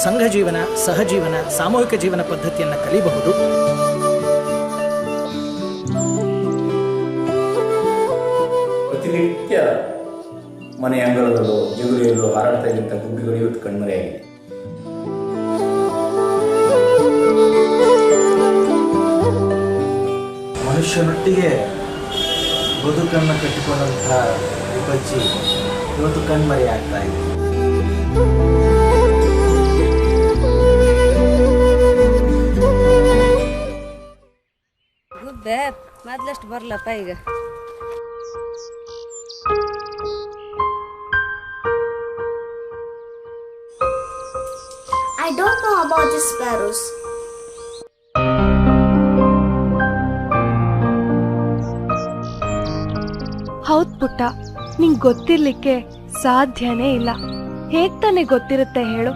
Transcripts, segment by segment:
ಸಂಘ ಜೀವನ, ಸಹಜೀವನ, ಸಾಮೂಹಿಕ ಜೀವನ ಪದ್ಧತಿಯನ್ನು ಕಲಿಯಬಹುದು. ಪ್ರತಿನಿತ್ಯ ಮನೆ ಅಂಗಳದಲ್ಲೂ ಜಗುಲಿಯಲ್ಲೂ ಹಾರಾಡ್ತಾ ಇದ್ದಂಥ ಗುಬ್ಬಿಗಳು ಇವತ್ತು ಕಣ್ಮರೆಯಾಗಿದೆ. ಮನುಷ್ಯನೊಟ್ಟಿಗೆ ಬದುಕನ್ನು ಕಟ್ಟಿಕೊಂಡಂತಹ ವಿಪಚ್ಚಿ ಇವತ್ತು ಕಣ್ಮರೆಯಾಗ್ತಾ ಇದೆ. ಗುಬ್ಬೆ ಮೊದ್ಲಷ್ಟು ಬರ್ಲಪ್ಪ ಈಗ. I don't know about the sparrows. ಹೌದ್ ಪುಟ್ಟ, ನಿಂಗೆ ಗೊತ್ತಿರ್ಲಿಕ್ಕೆ ಸಾಧ್ಯನೇ ಇಲ್ಲ. ಹೇಗ್ ತಾನೇ ಗೊತ್ತಿರುತ್ತೆ ಹೇಳು?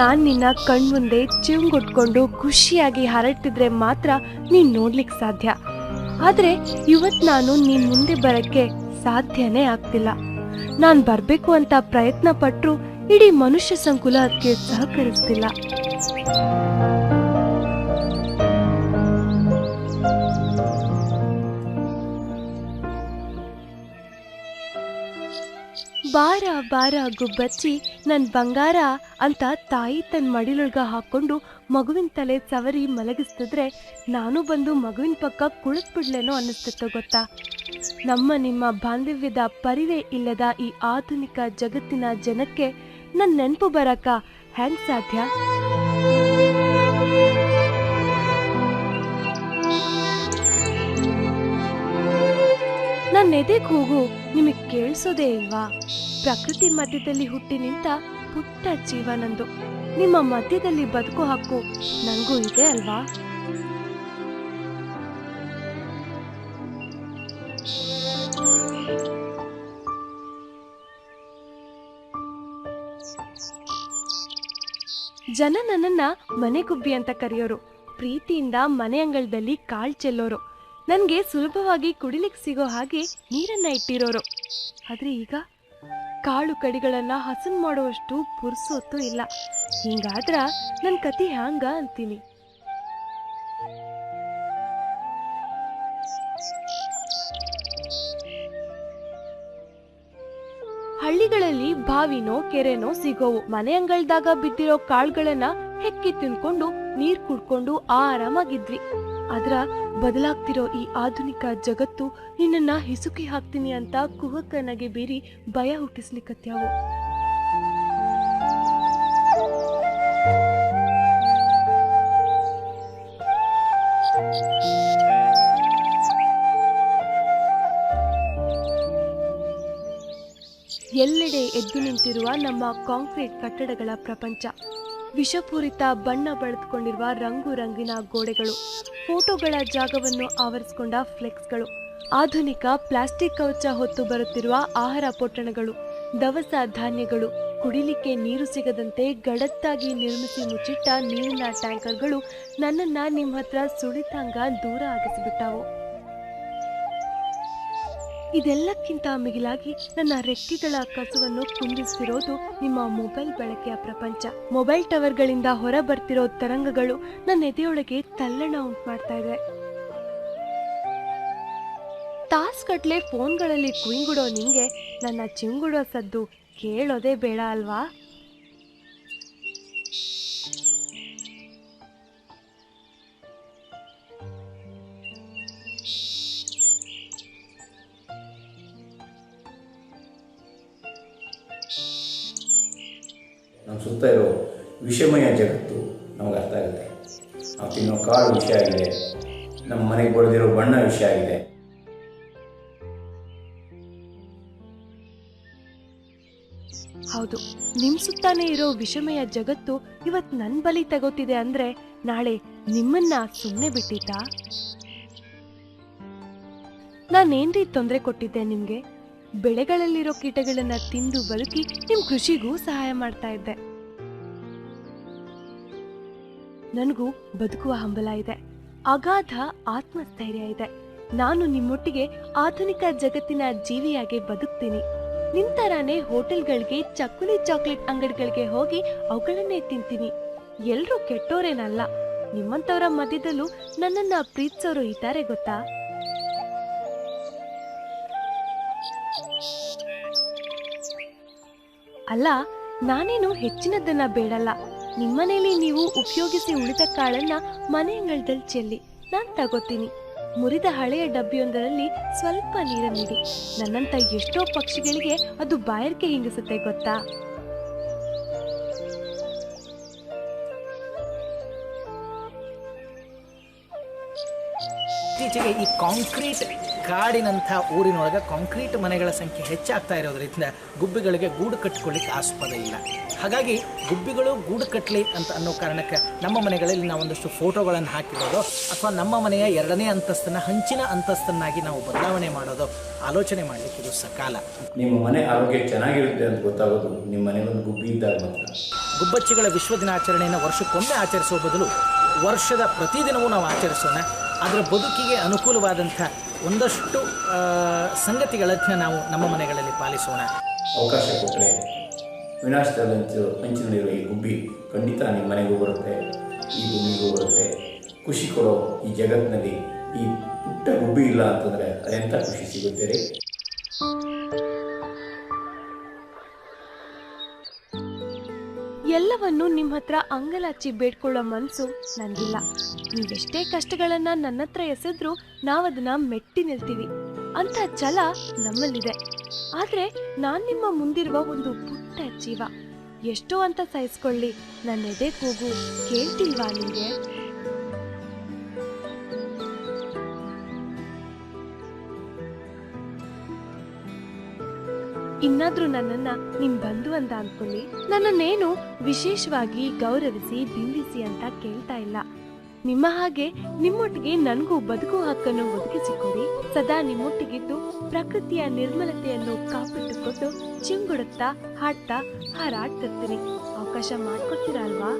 ನಾನ್ ನಿನ್ನ ಕಣ್ಮುಂದೆ ಚಿಂಗುಟ್ಕೊಂಡು ಖುಷಿಯಾಗಿ ಹರಡ್ತಿದ್ರೆ ಮಾತ್ರ ನೀನ್ ನೋಡ್ಲಿಕ್ ಸಾಧ್ಯ. ಆದ್ರೆ ಇವತ್ ನಾನು ನಿನ್ ಮುಂದೆ ಬರಕ್ಕೆ ಸಾಧ್ಯನೇ ಆಗ್ತಿಲ್ಲ. ನಾನ್ ಬರ್ಬೇಕು ಅಂತ ಪ್ರಯತ್ನ ಪಟ್ರು ಇಡೀ ಮನುಷ್ಯ ಸಂಕುಲ ಅದಕ್ಕೆ ಸಹಕರಿಸ್ತಿಲ್ಲ. ಬಾರ ಬಾರ ಗುಬ್ಬಚ್ಚಿ ನನ್ ಬಂಗಾರ ಅಂತ ತಾಯಿ ತನ್ನ ಮಡಿಲೊಳಗ ಹಾಕೊಂಡು ಮಗುವಿನ ತಲೆ ಸವರಿ ಮಲಗಿಸ್ತಿದ್ರೆ ನಾನು ಬಂದು ಮಗುವಿನ ಪಕ್ಕ ಕುಳಿಸ್ಬಿಡ್ಲೇನೋ ಅನ್ನಿಸ್ತಿತ್ತು ಗೊತ್ತಾ. ನಮ್ಮ ನಿಮ್ಮ ಬಾಂಧವ್ಯದ ಪರಿವೇ ಇಲ್ಲದ ಈ ಆಧುನಿಕ ಜಗತ್ತಿನ ಜನಕ್ಕೆ ನನ್ ನೆನಪು ಬರಕ ಹೆಂಗ್ ಸಾಧ್ಯ? ನನ್ನ ಎದೆ ಕೂಗು ನಿಮಗ್ ಕೇಳಿಸೋದೇ ಇಲ್ವಾ? ಪ್ರಕೃತಿ ಮಧ್ಯದಲ್ಲಿ ಹುಟ್ಟಿ ನಿಂತ ಪುಟ್ಟ ಜೀವ ನಂದು. ನಿಮ್ಮ ಮಧ್ಯದಲ್ಲಿ ಬದುಕು ಹಕ್ಕು ನಂಗೂ ಇದೆ ಅಲ್ವಾ? ಜನ ನನ್ನನ್ನ ಮನೆಗುಬ್ಬಿ ಅಂತ ಕರೆಯೋರು. ಪ್ರೀತಿಯಿಂದ ಮನೆ ಅಂಗಳದಲ್ಲಿ ಕಾಳ್ ಚೆಲ್ಲೋರು. ನನ್ಗೆ ಸುಲಭವಾಗಿ ಕುಡಿಲಿಕ್ಕೆ ಸಿಗೋ ಹಾಗೆ ನೀರನ್ನ ಇಟ್ಟಿರೋರು. ಆದ್ರೆ ಈಗ ಕಾಳು ಕಡಿಗಳನ್ನ ಹಸನ್ ಮಾಡುವಷ್ಟು ಪುರ್ಸೊತ್ತು ಇಲ್ಲ. ಹಿಂಗಾದ್ರ ನನ್ ಕತಿ ಹ್ಯಾಂಗ ಅಂತೀನಿ. ಹಳ್ಳಿಗಳಲ್ಲಿ ಬಾವಿನೋ ಕೆರೆನೋ ಸಿಗೋವು. ಮನೆ ಅಂಗಳದಾಗ ಬಿದ್ದಿರೋ ಕಾಳುಗಳನ್ನ ಹೆಕ್ಕಿ ತಿನ್ಕೊಂಡು ನೀರ್ ಕುಡ್ಕೊಂಡು ಆರಾಮಾಗಿದ್ವಿ. ಆದ್ರ ಬದಲಾಗ್ತಿರೋ ಈ ಆಧುನಿಕ ಜಗತ್ತು ನಿನ್ನನ್ನ ಹಿಸುಕಿ ಹಾಕ್ತೀನಿ ಅಂತ ಕುಹಕನಗೆ ಬೀರಿ ಭಯ ಹುಟ್ಟಿಸ್ಲಿಕ್ಕತ್ಯಾವು. ಎಲ್ಲೆಡೆ ಎದ್ದು ನಿಂತಿರುವ ನಮ್ಮ ಕಾಂಕ್ರೀಟ್ ಕಟ್ಟಡಗಳ ಪ್ರಪಂಚ, ವಿಷಪೂರಿತ ಬಣ್ಣ ಬಳಿದುಕೊಂಡಿರುವ ರಂಗು ರಂಗಿನ ಗೋಡೆಗಳು, ಫೋಟೋಗಳ ಜಾಗವನ್ನು ಆವರಿಸಿಕೊಂಡ ಫ್ಲೆಕ್ಸ್ಗಳು, ಆಧುನಿಕ ಪ್ಲಾಸ್ಟಿಕ್ ಕವಚ ಹೊತ್ತು ಬರುತ್ತಿರುವ ಆಹಾರ ಪೊಟ್ಟಣಗಳು, ದವಸ ಧಾನ್ಯಗಳು, ಕುಡಿಲಿಕ್ಕೆ ನೀರು ಸಿಗದಂತೆ ಗಡತ್ತಾಗಿ ನಿರ್ಮಿಸಿ ಮುಚ್ಚಿಟ್ಟ ನೀರಿನ ಟ್ಯಾಂಕರ್ಗಳು ನನ್ನನ್ನ ನಿಮ್ಮ ಹತ್ರ ಸುಳಿತಂಗ ದೂರ ಆಗಿಸಿಬಿಟ್ಟಾವು. ಇದೆಲ್ಲಕ್ಕಿಂತ ಮಿಗಿಲಾಗಿ ನನ್ನ ರೆಕ್ಕೆಗಳ ಕಸವನ್ನು ಕುಂದಿಸಿರೋದು ನಿಮ್ಮ ಮೊಬೈಲ್ ಬಳಕೆಯ ಪ್ರಪಂಚ. ಮೊಬೈಲ್ ಟವರ್ಗಳಿಂದ ಹೊರ ಬರ್ತಿರೋ ತರಂಗಗಳು ನನ್ನ ಎದೆಯೊಳಗೆ ತಲ್ಲಣ ಉಂಟು ಮಾಡ್ತಾ ಇದೆ. ತಾಸ್ಗಟ್ಲೆ ಫೋನ್ಗಳಲ್ಲಿ ಕುಯಿಂಗುಡೋ ನಿಂಗೆ ನನ್ನ ಚಿಂಗುಡೋ ಸದ್ದು ಕೇಳೋದೇ ಬೇಡ ಅಲ್ವಾ? ನಮ್ಮ ಸುತ್ತ ಇರೋ ವಿಷಮಯ ಜಗತ್ತು ನಮಗೆ ಅರ್ಥ ಆಗುತ್ತೆ. ನಾವು ತಿನ್ನೋ ಕಾಳು ವಿಷಯ ಆಗಿದೆ, ನಮ್ಮ ಮನೆಗೆ ಬಳಿದಿರೋ ಬಣ್ಣ ವಿಷಯ ಆಗಿದೆ. ಹೌದು, ನಿಮ್ ಸುತ್ತಾನೆ ಇರೋ ವಿಷಮಯ ಜಗತ್ತು ಇವತ್ ನನ್ ಬಲಿ ತಗೋತಿದೆ ಅಂದ್ರೆ ನಾಳೆ ನಿಮ್ಮನ್ನ ಸುಮ್ಮನೆ ಬಿಟ್ಟಿದ್ದ? ನಾನೇನ್ರಿ ತೊಂದರೆ ಕೊಟ್ಟಿದ್ದೆ ನಿಮ್ಗೆ? ಬೆಳೆಗಳಲ್ಲಿರೋ ಕೀಟಗಳನ್ನ ತಿಂದು ಬದುಕಿ ನಿಮ್ ಕೃಷಿಗೂ ಸಹಾಯ ಮಾಡ್ತಾ ಇದ್ದೆ. ನನಗೂ ಬದುಕುವ ಹಂಬಲ ಇದೆ, ಅಗಾಧ ಆತ್ಮಸ್ಥೈರ್ಯ ಇದೆ. ನಾನು ನಿಮ್ಮೊಟ್ಟಿಗೆ ಆಧುನಿಕ ಜಗತ್ತಿನ ಜೀವಿಯಾಗಿ ಬದುಕ್ತೀನಿ. ನಿಂತರಾನೇ ಹೋಟೆಲ್ಗಳಿಗೆ, ಚಕ್ಕುಲಿ ಚಾಕ್ಲೇಟ್ ಅಂಗಡಿಗಳಿಗೆ ಹೋಗಿ ಅವುಗಳನ್ನೇ ತಿಂತೀನಿ. ಎಲ್ರೂ ಕೆಟ್ಟೋರೇನಲ್ಲ. ನಿಮ್ಮಂತವರ ಮಧ್ಯದಲ್ಲೂ ನನ್ನನ್ನ ಪ್ರೀತಿಸೋರು ಇದ್ದಾರೆ ಗೊತ್ತಾ? ಅಲ್ಲ, ನಾನೇನು ಹೆಚ್ಚಿನದನ್ನ ಬೇಡಲ್ಲ. ನಿಮ್ಮನೇಲಿ ನೀವು ಉಪಯೋಗಿಸಿ ಉಳಿದ ಕಾಳನ್ನ ಮನೆ ಅಂಗಳದಲ್ಲಿ ಚೆಲ್ಲಿ ನಾನ್ ತಗೋತೀನಿ. ಮುರಿದ ಹಳೆಯ ಡಬ್ಬಿಯೊಂದರಲ್ಲಿ ಸ್ವಲ್ಪ ನೀರನ್ನಿಡಿ. ನನ್ನಂತ ಎಷ್ಟೋ ಪಕ್ಷಿಗಳಿಗೆ ಅದು ಬಾಯಾರಿಕೆ ಹಿಂಗಿಸುತ್ತೆ ಗೊತ್ತಾ? ಇತ್ತೀಚೆಗೆ ಈ ಕಾಂಕ್ರೀಟ್ ಕಾಡಿನಂಥ ಊರಿನೊಳಗೆ ಕಾಂಕ್ರೀಟ್ ಮನೆಗಳ ಸಂಖ್ಯೆ ಹೆಚ್ಚಾಗ್ತಾ ಇರೋದ್ರಿಂದ ಗುಬ್ಬಿಗಳಿಗೆ ಗೂಡು ಕಟ್ಟಿಕೊಳ್ಳಿಕ್ಕೆ ಆಸ್ಪದ ಇಲ್ಲ. ಹಾಗಾಗಿ ಗುಬ್ಬಿಗಳು ಗೂಡು ಕಟ್ಟಲಿ ಅಂತ ಅನ್ನೋ ಕಾರಣಕ್ಕೆ ನಮ್ಮ ಮನೆಗಳಲ್ಲಿ ನಾವು ಒಂದಷ್ಟು ಫೋಟೋಗಳನ್ನು ಹಾಕಿರೋದು ಅಥವಾ ನಮ್ಮ ಮನೆಯ 2ನೇ ಅಂತಸ್ತನ್ನು ಹಂಚಿನ ಅಂತಸ್ತನ್ನಾಗಿ ನಾವು ಬದಲಾವಣೆ ಮಾಡೋದು ಆಲೋಚನೆ ಮಾಡಲಿಕ್ಕೆ ಇದು ಸಕಾಲ. ನಿಮ್ಮ ಮನೆ ಆರೋಗ್ಯ ಚೆನ್ನಾಗಿರುತ್ತೆ ಅಂತ ಗೊತ್ತಾಗೋದು ನಿಮ್ಮ ಮನೆಗೊಂದು ಗುಬ್ಬಿ ಇದ್ದಾಗ ಮಾತ್ರ. ಗುಬ್ಬಚ್ಚಿಗಳ ವಿಶ್ವ ದಿನಾಚರಣೆಯನ್ನು ವರ್ಷಕ್ಕೊಮ್ಮೆ ಆಚರಿಸೋ ಬದಲು ವರ್ಷದ ಪ್ರತಿದಿನವೂ ನಾವು ಆಚರಿಸೋಣ. ಅದರ ಬದುಕಿಗೆ ಅನುಕೂಲವಾದಂಥ ಒಂದಷ್ಟು ಸಂಗತಿಗಳನ್ನು ನಾವು ನಮ್ಮ ಮನೆಗಳಲ್ಲಿ ಪಾಲಿಸೋಣ. ಅವಕಾಶ ಕೊಟ್ಟರೆ ವಿನಾಶದಲ್ಲಂತೂ ಹಂಚಿನಲ್ಲಿರುವ ಈ ಗುಬ್ಬಿ ಖಂಡಿತ ನಿಮ್ಮ ಮನೆಗೂ ಬರುತ್ತೆ, ಈ ಭೂಮಿಗೂ ಬರುತ್ತೆ. ಖುಷಿ ಕೊಡೋ ಈ ಜಗತ್ತಿನಲ್ಲಿ ಈ ಪುಟ್ಟ ಗುಬ್ಬಿ ಇಲ್ಲ ಅಂತಂದರೆ ಅದೆಂಥ ಖುಷಿ ಸಿಗುತ್ತೆ ರೀ. ಎಲ್ಲವನ್ನು ನಿಮ್ಮ ಹತ್ರ ಅಂಗಲಾಚಿ ಬೇಡ್ಕೊಳ್ಳೋ ಮನ್ಸು ನನ್ಗಿಲ್ಲ. ನೀವೆಷ್ಟೇ ಕಷ್ಟಗಳನ್ನ ನನ್ನ ಹತ್ರ ಎಸೆದ್ರು ನಾವದನ್ನ ಮೆಟ್ಟಿ ನಿಲ್ತೀವಿ ಅಂತ ಛಲ ನಮ್ಮಲ್ಲಿದೆ. ಆದ್ರೆ ನಾನ್ ನಿಮ್ಮ ಮುಂದಿರುವ ಒಂದು ಪುಟ್ಟ ಜೀವ. ಎಷ್ಟೋ ಅಂತ ಸಹಿಸ್ಕೊಳ್ಳಿ, ನನ್ನ ಎದೆ ಕೂಗು ಕೇಳ್ತಿಲ್ವಾ ನಿಂಗೆ? ಇನ್ನಾದ್ರೂ ನನ್ನನ್ನ ನಿಮ್ ಬಂಧು ಅಂತ ಅನ್ಕೊಳ್ಳಿ. ನನ್ನನ್ನೇನು ವಿಶೇಷವಾಗಿ ಗೌರವಿಸಿ ಬಿಂಬಿಸಿ ಅಂತ ಕೇಳ್ತಾ ಇಲ್ಲ. ನಿಮ್ಮ ಹಾಗೆ ನಿಮ್ಮೊಟ್ಟಿಗೆ ನನ್ಗೂ ಬದುಕು ಹಕ್ಕನ್ನು ಒದಗಿಸಿಕೊಡಿ. ಸದಾ ನಿಮ್ಮೊಟ್ಟಿಗಿದ್ದು ಪ್ರಕೃತಿಯ ನಿರ್ಮಲತೆಯನ್ನು ಕಾಪಿಟ್ಟುಕೊಂಡು ಚಿಂಗುಡುತ್ತಾ ಹಾಡ್ತಾ ಹಾರಾಡ್ತಿರ್ತೀನಿ. ಅವಕಾಶ ಮಾಡ್ಕೊಡ್ತೀರಾ ಅಲ್ವಾ?